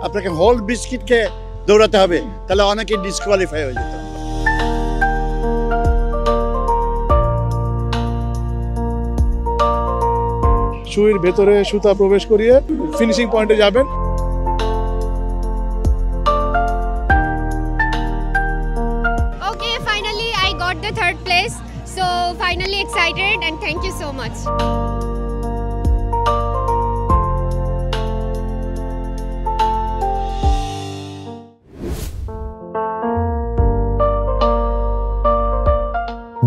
আপনাকে হোল বিস্কিটকে দৌড়াতে হবে, তাহলে অনেকে ডিসকোয়ালিফাই হয়ে যেত। সুইয়ের ভেতরে সুতা প্রবেশ করিয়ে ফিনিশিং পয়েন্টে যাবেন। Okay, finally I got the third place. So finally excited and thank you so much.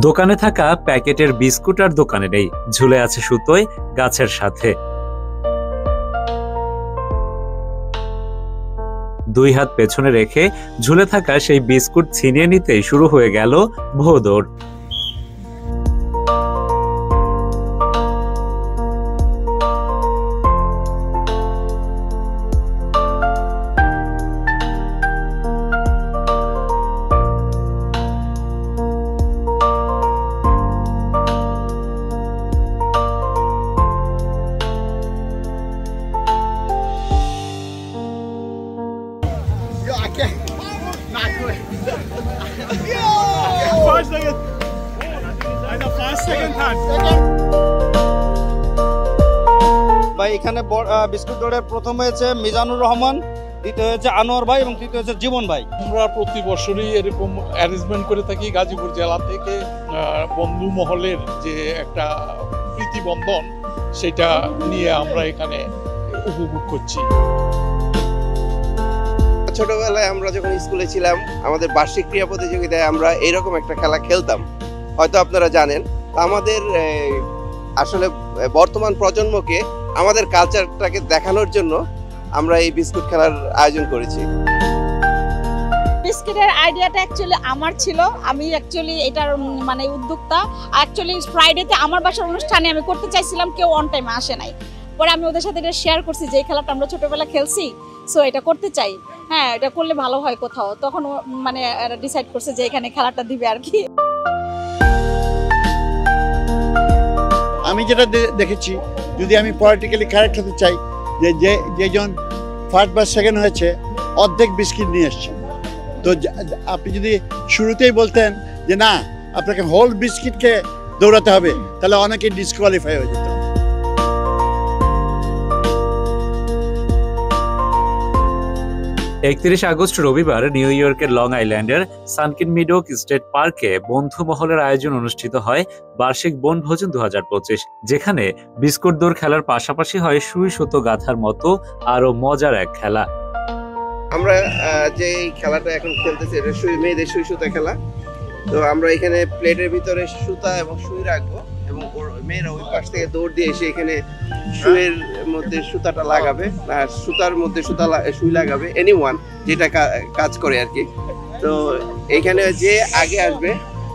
দোকানে থাকা প্যাকেটের বিস্কুট আর দোকানে নেই, ঝুলে আছে সুতোয় গাছের সাথে। দুই হাত পেছনে রেখে ঝুলে থাকা সেই বিস্কুট ছিনিয়ে নিতেই শুরু হয়ে গেল ভোঁদৌড়। ভাই এখানে বিস্কুট দৌড়ে প্রথম হয়েছে মিজানুর রহমান, দ্বিতীয় হয়েছে আনোয়ার ভাই এবং তৃতীয় হচ্ছে জীবন ভাই। আমরা প্রতি বছরই এরকম অ্যারেঞ্জমেন্ট করে থাকি। গাজীপুর জেলা থেকে বন্ধু মহলের যে একটা প্রীতিবন্ধন, সেটা নিয়ে আমরা এখানে উপভোগ করছি। ছোটবেলায় আমরা যখন স্কুলে ছিলাম, আমাদের বার্ষিক ক্রীড়া প্রতিযোগিতায় আমরা এইরকম একটা খেলা খেলতাম, হয়তো আপনারা জানেন। আমাদের আসলে বর্তমান প্রজন্মকে আমাদের কালচারটাকে দেখানোর জন্য আমরা এই বিস্কুট খেলার আয়োজন করেছি। বিস্কিটের আইডিয়াটা অ্যাকচুয়ালি আমার ছিল, আমি অ্যাকচুয়ালি এটার মানে উদ্যোক্তা। অ্যাকচুয়ালি ফ্রাইডেতে আমার বাসার অনুষ্ঠানে আমি করতে চাইছিলাম, কেউ অন টাইমে আসে নাই। পরে আমি ওদের সাথে এটা শেয়ার করছি যে এই খেলাটা আমরা ছোটবেলা খেলছি, সো এটা করতে চাই, হ্যাঁ এটা করলে ভালো হয় কোথাও। তখন মানে ডিসাইড করছে যে এখানে খেলাটা দিবে আর কি। আমি যেটা দেখেছি, যদি আমি পলিটিক্যালি কারেক্ট হতে চাই, যে যেজন ফার্স্ট বা সেকেন্ড হয়েছে অর্ধেক বিস্কিট নিয়ে এসছে, তো আপনি যদি শুরুতেই বলতেন যে না আপনাকে হোল বিস্কিটকে দৌড়াতে হবে, তাহলে অনেকে ডিসকোয়ালিফাই হয়ে যেত। 31 আগস্ট রবিবার নিউ ইয়র্কের লং আইল্যান্ডের সানকিন মিডওক স্টেট পার্কে বন্ধু মহলের আয়োজন অনুষ্ঠিত হয় বার্ষিক বনভোজন 2025, যেখানে বিস্কুট দৌড় খেলার পাশাপাশি হয় সুই সুতো গাঁথার মতো আরো মজার এক খেলা। আমরা যে খেলাটা এখন খেলতেছি এটা মেয়েদের সুই সুতা খেলা। তো আমরা এখানে প্লেটের ভিতরে সুতা এবং সুই রাখবো এবং মেয়েরা ওই পাশ থেকে দৌড় দিয়ে এসে এখানে সুইয়ের মধ্যে সুতাটা লাগাবে, আর সুতার মধ্যে সুই লাগাবে, এনিওয়ান যেটা কাজ করে আর কি। তো এখানে যে আগে আসবে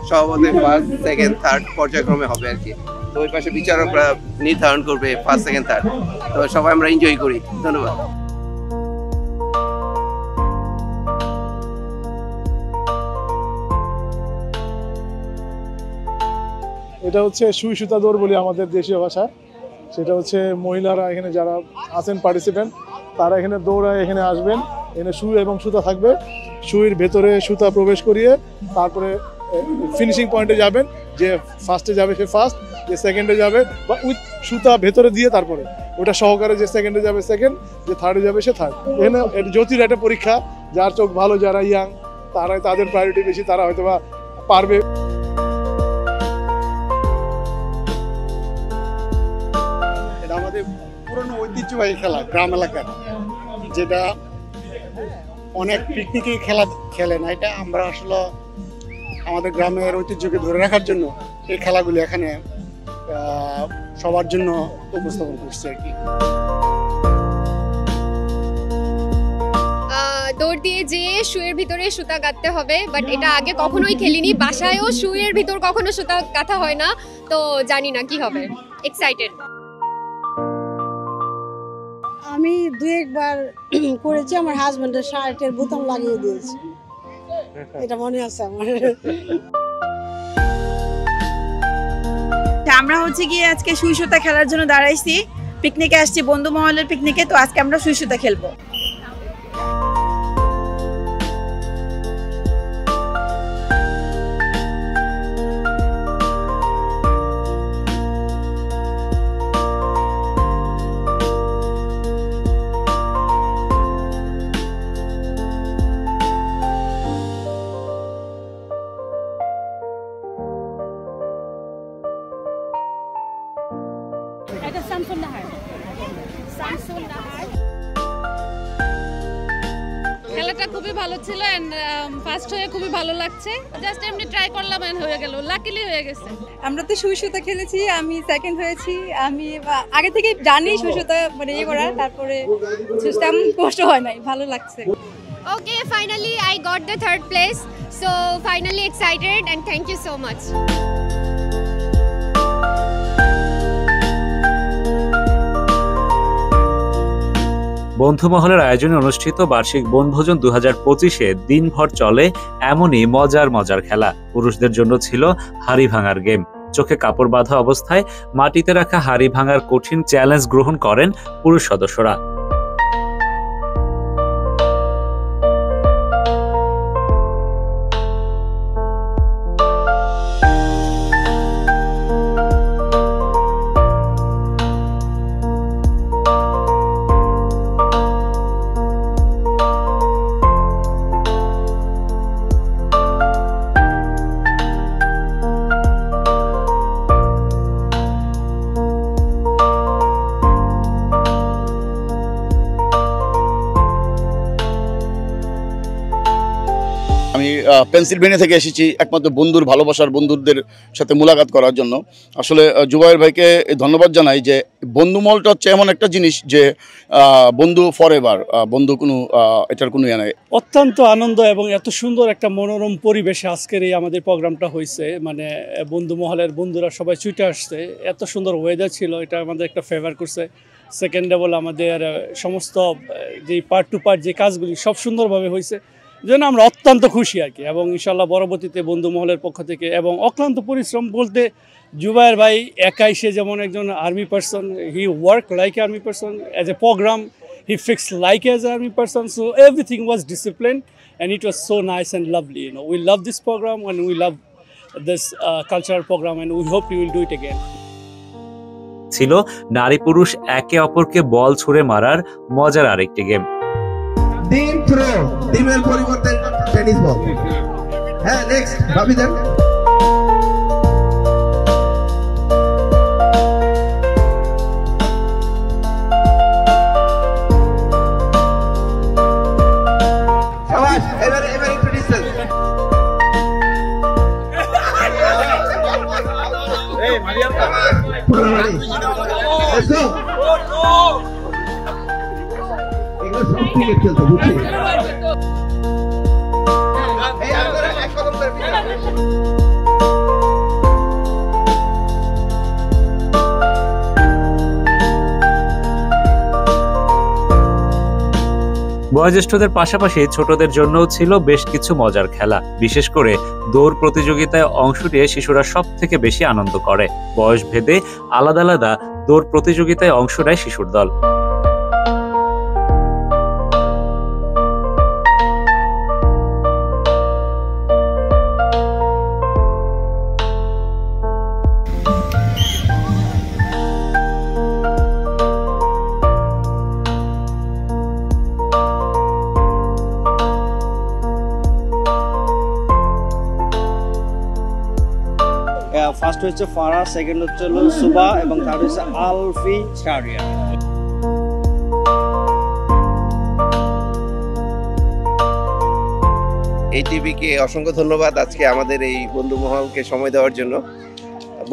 সভাপতি ফার্স্ট সেকেন্ড থার্ড পর্যায়ক্রমে হবে আর কি। তো ওই পাশে বিচারকরা নির্ধারণ করবে ফার্স্ট সেকেন্ড থার্ড। তো সবাই আমরা এনজয় করি। ধন্যবাদ। এটা হচ্ছে সুই সুতা দৌড় বলি আমাদের দেশীয় ভাষায়। সেটা হচ্ছে মহিলারা এখানে যারা আছেন পার্টিসিপেন্ট, তারা এখানে দৌড়ায় এখানে আসবেন। এখানে সুই এবং সুতা থাকবে, সুইয়ের ভেতরে সুতা প্রবেশ করিয়ে তারপরে ফিনিশিং পয়েন্টে যাবেন। যে ফার্স্টে যাবে সে ফার্স্ট, যে সেকেন্ডে যাবে বা উইথ সুতা ভেতরে দিয়ে তারপরে ওটা সহকারে যে সেকেন্ডে যাবে সেকেন্ড, যে থার্ডে যাবে সে থার্ড। এখানে জ্যোতির একটা পরীক্ষা, যার চোখ ভালো, যারা ইয়াং তাদের প্রায়োরিটি বেশি, তারা হয়তো বা পারবে। আমাদের পুরনো ঐতিহ্যবাহী খেলা, গ্রাম এলাকার, যেটা অনেক পিকনিকে খেলে না। এটা আমরা আসলে আমাদের গ্রামের ঐতিহ্যকে ধরে রাখার জন্য এই খেলাগুলি এখানে সবার জন্য উপস্থাপন করছে আর কি। দৌড় দিয়ে যেয়ে শুয়ের ভিতরে সুতা গাঁথতে হবে, বাট এটা আগে কখনোই খেলিনি। বাসায়ও শুয়ের ভিতর কখনো সুতা গাঁথা হয় না, তো জানি না কি হবে। এক্সাইটেড। আমি দুই একবার করেছি, আমার হাজবেন্ডের শার্টের বোতাম লাগিয়ে দিয়েছি, এটা মনে আছে আমার। আমরা হচ্ছে গিয়ে আজকে সুই সুতা খেলার জন্য দাঁড়াইছি, পিকনিকে আসছি, বন্ধু মহলের পিকনিকে। তো আজকে আমরা সুই সুতা খেলবো। খেলাটা খুবই ভালো ছিল এন্ড ফার্স্ট হয়ে খুবই ভালো লাগছে। জাস্ট এমনি ট্রাই করলাম এন্ড হয়ে গেল, লাকিলি হয়ে গেছে। আমরা তো সুই সুতা খেলেছি, আমি সেকেন্ড হয়েছি। আমি আগে থেকে জানি সুই সুতা মানে ইয়ে করার, তারপরে তেমন কষ্ট হয় নাই, ভালো লাগছে। Okay, finally I got the third place. So finally excited and thank you so much. বন্ধু মহলের আয়োজনে অনুষ্ঠিত বার্ষিক বনভোজন 2025-এ দিনভর চলে এমনই মজার মজার খেলা। পুরুষদের জন্য ছিল হাড়ি ভাঙার গেম। চোখে কাপড় বাঁধা অবস্থায় মাটিতে রাখা হাড়ি ভাঙার কঠিন চ্যালেঞ্জ গ্রহণ করেন পুরুষ সদস্যরা। আমি পেনসিলভেনিয়া থেকে এসেছি একমাত্র বন্ধুর ভালোবাসার বন্ধুদের সাথে মুলাকাত করার জন্য। আসলে জুবায়ের ভাইকে ধন্যবাদ জানাই যে বন্ধুমহলটা হচ্ছে এমন একটা জিনিস যে বন্ধু ফরএভার, বন্ধু কোনো এটার কোনো ইয়ে নাই। অত্যন্ত আনন্দ এবং এত সুন্দর একটা মনোরম পরিবেশে আজকের এই আমাদের প্রোগ্রামটা হয়েছে। মানে বন্ধুমহলের বন্ধুরা সবাই ছুটে আসছে, এত সুন্দর ওয়েদার ছিল, এটা আমাদের একটা ফেভার করছে। সেকেন্ড অফ অল আমাদের সমস্ত যে পার্ট টু পার্ট যে কাজগুলি সব সুন্দরভাবে হয়েছে, যেন আমরা অত্যন্ত খুশি আর কি। এবং ইনশাল্লাহ পরবর্তীতে বন্ধু মহলের পক্ষ থেকে এবং অক্লান্ত পরিশ্রম বলতে জুবায়ের ভাই একাই, সে যেমন একজন army person, he work like army person as a program, he fix like as army person, so everything was discipline and it was so nice and lovely. You know, we love this program and we love this cultural program and we hope you will do it again. ছিল নারী পুরুষ একে অপরকে বল ছুঁড়ে মারার মজার আরেকটি game. ডিম থ্রো, ডিমের পরিবর্তে টেনিস বল। হ্যাঁ, নেক্সট ভাবি দেন। শাবাশ, এবারে একটু ডিসটেন্স। এই মারিয়া, লেটস গো। খেলতে বুঝছি। বয়োজ্যেষ্ঠদের পাশাপাশি ছোটদের জন্যও ছিল বেশ কিছু মজার খেলা। বিশেষ করে দৌড় প্রতিযোগিতায় অংশ নিয়ে শিশুরা সব থেকে বেশি আনন্দ করে। বয়স ভেদে আলাদা আলাদা দৌড় প্রতিযোগিতায় অংশ নেয় শিশুর দল। ফার্স্ট হচ্ছে ফারা, সেকেন্ড হচ্ছে সুবা এবং থার্ড হচ্ছে আলফি শারিয়া। এটিভিকে অসংখ্য ধন্যবাদ আজকে আমাদের এই বন্ধুমহলকে সময় দেওয়ার জন্য।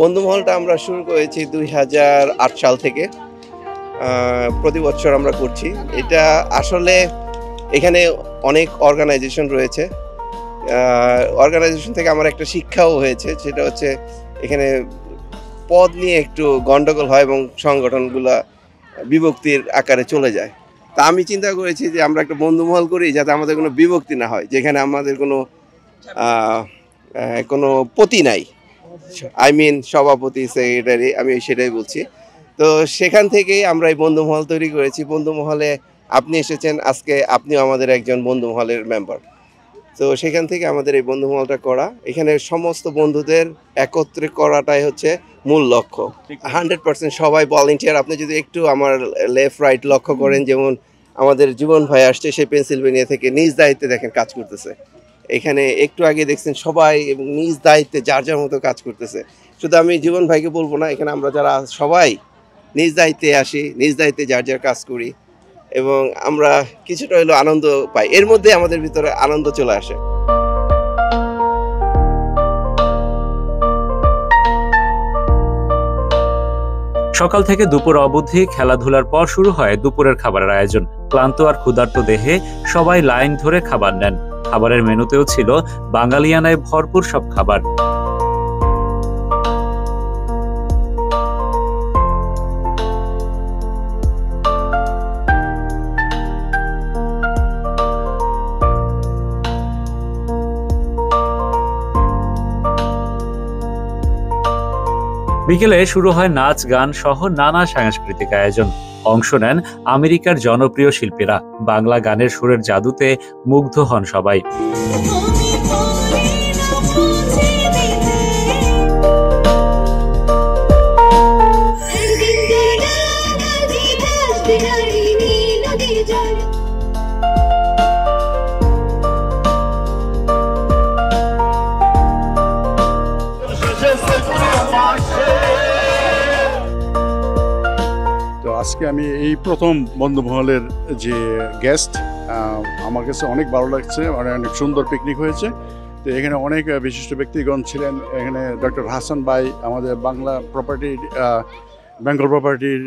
বন্ধুমহলটা আমরা শুরু করেছি 2008 সাল থেকে, প্রতি বছর আমরা করছি এটা। আসলে এখানে অনেক অর্গানাইজেশন রয়েছে, অর্গানাইজেশন থেকে আমার একটা শিক্ষাও হয়েছে, সেটা হচ্ছে এখানে পদ নিয়ে একটু গন্ডগোল হয় এবং সংগঠনগুলো বিভক্তির আকারে চলে যায়। তা আমি চিন্তা করেছি যে আমরা একটা বন্ধুমহল করি যাতে আমাদের কোনো বিভক্তি না হয়, যেখানে আমাদের কোনো পতি নাই, আই মিন সভাপতি সেক্রেটারি, আমি সেটাই বলছি। তো সেখান থেকেই আমরা এই বন্ধুমহল তৈরি করেছি। বন্ধুমহলে আপনি এসেছেন, আজকে আপনিও আমাদের একজন বন্ধুমহলের মেম্বার। তো সেখান থেকে আমাদের এই বন্ধুমহলটা করা, এখানে সমস্ত বন্ধুদের একত্রে করাটাই হচ্ছে মূল লক্ষ্য। 100% সবাই ভলান্টিয়ার। আপনি যদি একটু আমার লেফট রাইট লক্ষ্য করেন, যেমন আমাদের জীবন ভাই আসছে, সে পেনসিলভেনিয়া থেকে নিজ দায়িত্বে দেখেন কাজ করতেছে। এখানে একটু আগে দেখছেন সবাই এবং নিজ দায়িত্বে যার যার মতো কাজ করতেছে। শুধু আমি জীবন ভাইকে বলবো না, এখানে আমরা যারা সবাই নিজ দায়িত্বে আসি, নিজ দায়িত্বে যার যার কাজ করি এবং আমরা কিছুটা হলেও আনন্দ পাই। এর মধ্যে আমাদের ভিতরে আনন্দ চলে আসে। সকাল থেকে দুপুর অবধি খেলাধুলার পর শুরু হয় দুপুরের খাবারের আয়োজন। ক্লান্ত আর ক্ষুধার্ত দেহে সবাই লাইন ধরে খাবার নেন। খাবারের মেনুতেও ছিল বাঙালিয়ানায় ভরপুর সব খাবার। বিকেলে শুরু হয় নাচ গান সহ নানা সাংস্কৃতিক আয়োজন। অংশ নেন আমেরিকার জনপ্রিয় শিল্পীরা। বাংলা গানের সুরের জাদুতে মুগ্ধ হন সবাই। আজকে আমি এই প্রথম বন্ধুমহলের যে গেস্ট, আমার কাছে অনেক ভালো লাগছে। অনেক সুন্দর পিকনিক হয়েছে। তো এখানে অনেক বিশিষ্ট ব্যক্তিগণ ছিলেন। এখানে ডক্টর হাসান ভাই, আমাদের বাংলা প্রপার্টির বেঙ্গল প্রপার্টির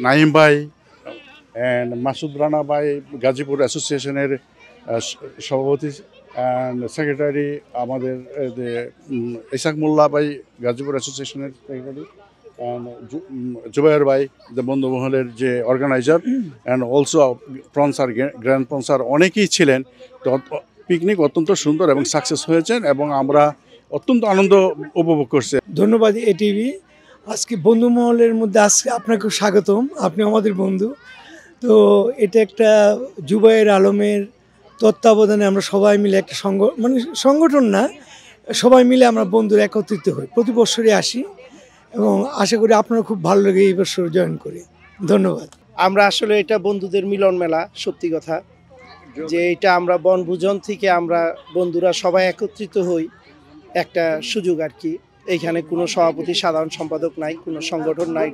নাইম ভাই, অ্যান্ড মাসুদ রানা ভাই, গাজীপুর অ্যাসোসিয়েশনের সভাপতি অ্যান্ড সেক্রেটারি, আমাদের ইসাক মোল্লা ভাই, গাজীপুর অ্যাসোসিয়েশনের সেক্রেটারি, জুবায়ের ভাই, দ্য বন্ধুমহলের যে organizer, and also sponsor, grand sponsor অনেকেই ছিলেন। তো পিকনিক অত্যন্ত সুন্দর এবং সাকসেস হয়েছে এবং আমরা অত্যন্ত আনন্দ উপভোগ করছি। ধন্যবাদ এটিভি। আজকে বন্ধুমহলের মধ্যে আজকে আপনাকে স্বাগতম, আপনি আমাদের বন্ধু। তো এটা একটা জুবায়ের আলমের তত্ত্বাবধানে আমরা সবাই মিলে একটা সংগঠন না, সবাই মিলে আমরা বন্ধুরা একত্রিত হই। প্রতি বছরই আসি এবং আশা করি আপনারা খুব ভালো লাগে এই বছর জয়েন করে। ধন্যবাদ। আমরা আসলে এটা বন্ধুদের মিলন মেলা, সত্যি কথা যে এটা আমরা বনভোজন থেকে আমরা বন্ধুরা সবাই একত্রিত হই, একটা সুযোগ আর কি। এইখানে কোনো সভাপতি, সাধারণ সম্পাদক নাই, কোনো সংগঠন নাই,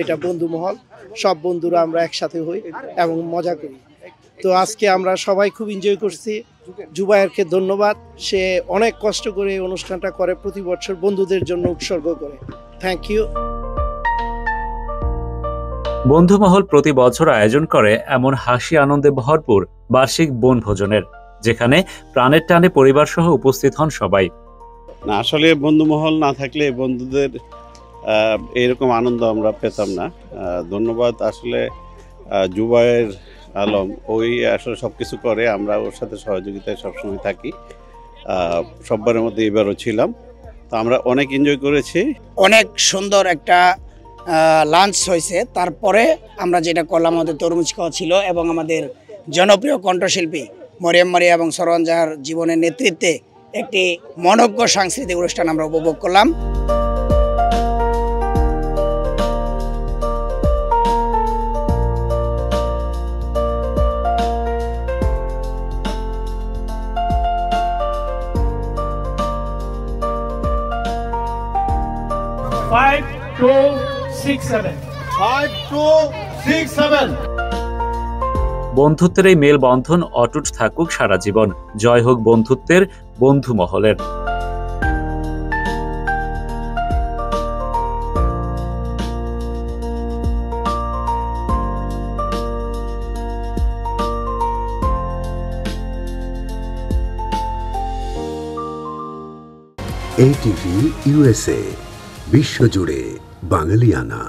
এটা বন্ধুমহল। সব বন্ধুরা আমরা একসাথে হই এবং মজা করি। তো আজকে আমরা সবাই খুব এনজয় করছি। জুবায়েরকে ধন্যবাদ, সে অনেক কষ্ট করে এই অনুষ্ঠানটা করে, প্রতি বছর বন্ধুদের জন্য উৎসর্গ করে। Thank you. বন্ধুমহল প্রতি বছর আয়োজন করে এমন হাসি আনন্দে ভরপুর বার্ষিক বনভোজনের, যেখানে প্রাণের টানে পরিবার সহ উপস্থিত হন সবাই। না, আসলে বন্ধুমহল না থাকলে বন্ধুদের এরকম আনন্দ আমরা পেতাম না। ধন্যবাদ আসলে জুবায়ের আলম, ওই আসলে সব কিছু করে, আমরা ওর সাথে সহযোগিতায় সবসময় থাকি। সববারের মধ্যে এবারও ছিলাম, তো আমরা অনেক এনজয় করেছি। অনেক সুন্দর একটা লাঞ্চ হয়েছে। তারপরে আমরা যেটা করলাম, আমাদের তরমুজ খাওয়া ছিল এবং আমাদের জনপ্রিয় কণ্ঠশিল্পী মরিয়ম মারিয়া এবং সরওয়ান জাহার জীবনের নেতৃত্বে একটি মনোজ্ঞ সাংস্কৃতিক অনুষ্ঠান আমরা উপভোগ করলাম। বন্ধুত্বের এই মেলবন্ধন অটুট থাকুক সারা জীবন। জয় হোক বন্ধুত্বের, বন্ধুমহলের। ATV USA, বিশ্বজুড়ে বাঙালিয়ানা।